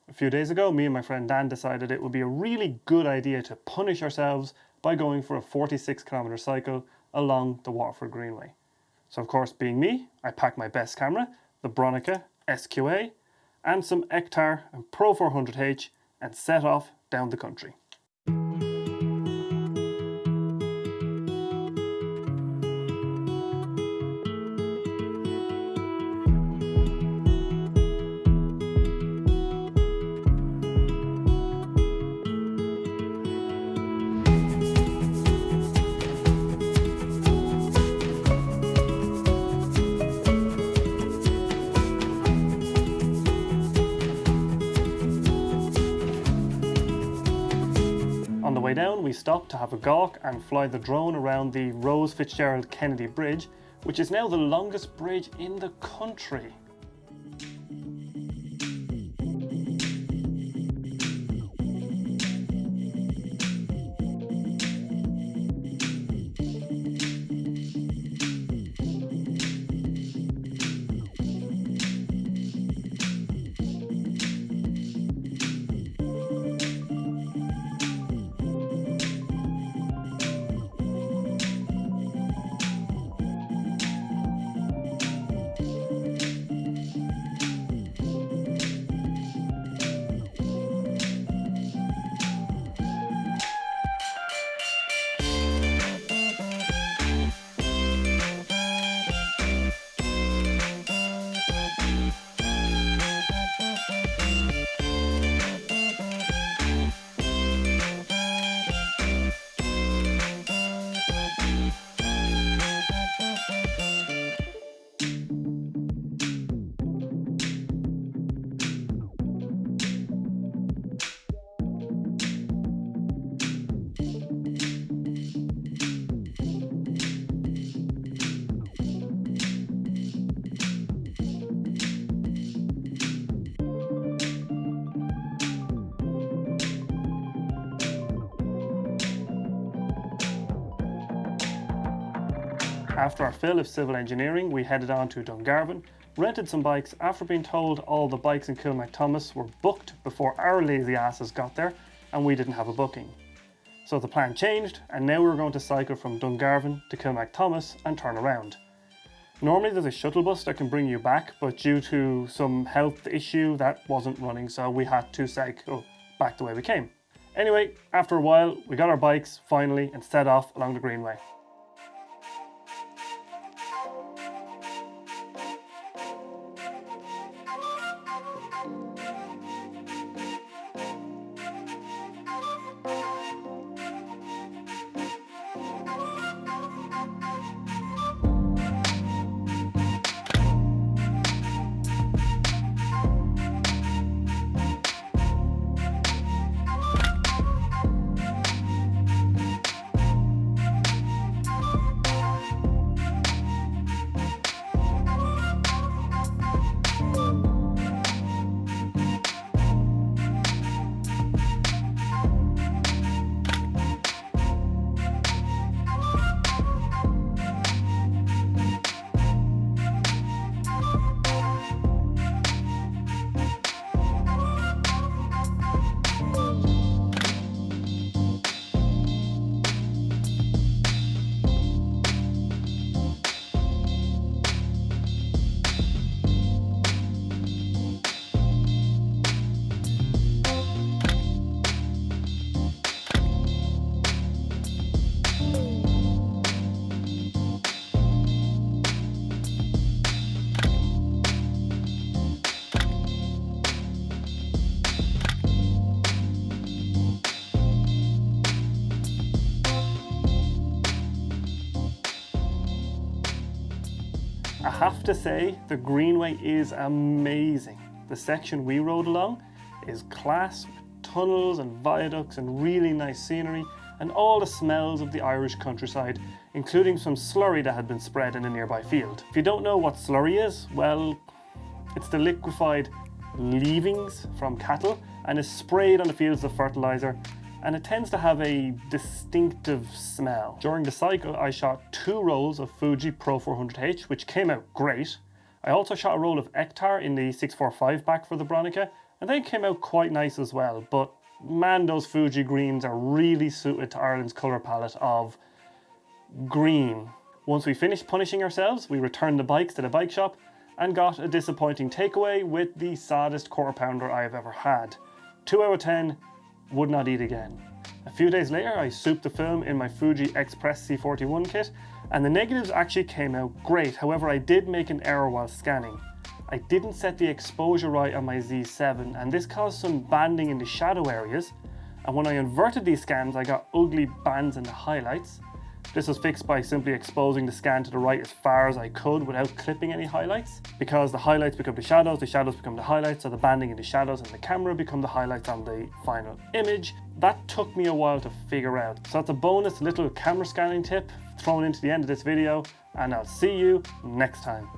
A few days ago, me and my friend Dan decided it would be a really good idea to punish ourselves by going for a 46-kilometre cycle along the Waterford Greenway. So of course, being me, I packed my best camera, the Bronica SQA, and some Ektar and Pro 400H and set off down the country. On the way down, we stopped to have a gawk and fly the drone around the Rose Fitzgerald Kennedy Bridge, which is now the longest bridge in the country. After our fill of civil engineering, we headed on to Dungarvan, rented some bikes after being told all the bikes in Kilmacthomas were booked before our lazy asses got there and we didn't have a booking. So the plan changed and now we're going to cycle from Dungarvan to Kilmacthomas and turn around. Normally there's a shuttle bus that can bring you back, but due to some health issue that wasn't running, so we had to cycle back the way we came. Anyway, after a while we got our bikes finally and set off along the Greenway. I have to say, the Greenway is amazing. The section we rode along is class, with tunnels and viaducts and really nice scenery and all the smells of the Irish countryside, including some slurry that had been spread in a nearby field. If you don't know what slurry is, well, it's the liquefied leavings from cattle and is sprayed on the fields of fertilizer, and it tends to have a distinctive smell. During the cycle, I shot 2 rolls of Fuji Pro 400H, which came out great. I also shot a roll of Ektar in the 645 back for the Bronica, and they came out quite nice as well. But man, those Fuji greens are really suited to Ireland's colour palette of green. Once we finished punishing ourselves, we returned the bikes to the bike shop and got a disappointing takeaway with the saddest quarter pounder I have ever had. 2 out of 10, would not eat again. A few days later, I souped the film in my Fuji Express C41 kit, and the negatives actually came out great. However, I did make an error while scanning. I didn't set the exposure right on my Z7, and this caused some banding in the shadow areas, and when I inverted these scans, I got ugly bands in the highlights. This was fixed by simply exposing the scan to the right as far as I could without clipping any highlights, because the highlights become the shadows become the highlights, so the banding in the shadows and the camera become the highlights on the final image. That took me a while to figure out. So that's a bonus little camera scanning tip thrown into the end of this video, and I'll see you next time.